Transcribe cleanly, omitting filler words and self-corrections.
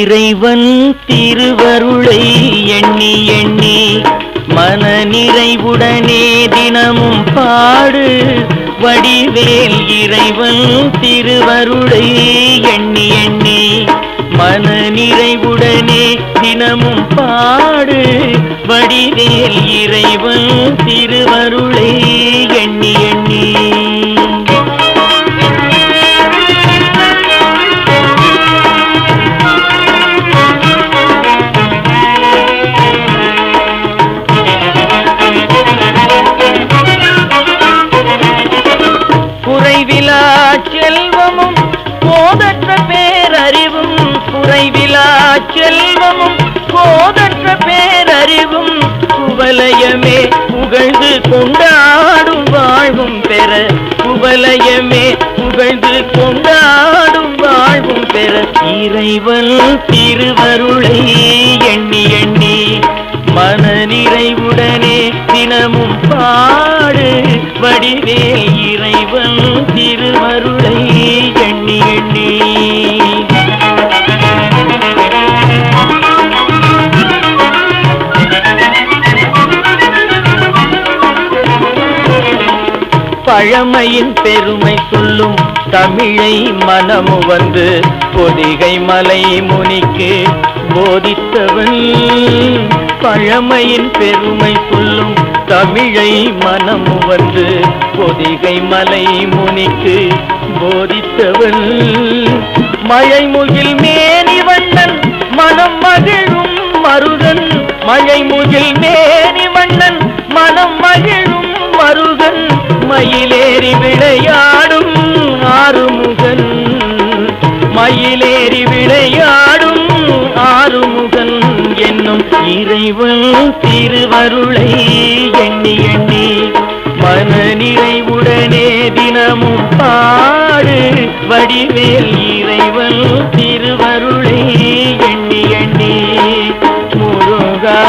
இறைவன் திருவருளை எண்ணி எண்ணி மன நிறைவுடனே தினமும் பாடு வடிவேல். இறைவன் திருவருளை எண்ணி எண்ணி மன நிறைவுடனே தினமும் பாடு வடிவேல். இறைவன் திருவருளை எண்ணி எண்ணி குறைவிலா செல்வமும் கோதற்ற பேரறிவும், குறைவிலா செல்வமும் கோதற்ற பேரறிவும், குவலயமே புகழ்ந்து கொண்டாடும் வாழ்வும் பெற, குவலயமே புகழ்ந்து கொண்டாடும் வாழ்வும் பெற. இறைவன் திருவருளை எண்ணி எண்ணி மன நிறைவுடனே தினமும் பாடு வடிவேல். இறைவன் திருவருளை எண்ணி எண்ணி பழமையின் பெருமை சொல்லும் தமிழை மனமு வந்து பொதிகை மலை முனிக்கு போதித்தவன். பழமையின் பெருமை சொல்லும் தமிழை மனமு வந்து பொதிகை மலை முனிக்கு போதித்தவன். மழை முகில் மேனி வண்ணன் மனம் மகிழும் மருகன், மழை முகில் மேனி வண்ணன் மனம் மகிழும் மருகன். மயிலேறி விளையாடும் ஆறுமுகன், மயிலேறி விளையாடும் ஆறுமுகன் என்னும் இறைவன் திருவருளை எண்ணி எண்ணி மன நிறைவுடனே தினமும் பாடு வடிவேல். இறைவன் திருவருளை எண்ணி எண்ணி முருகா.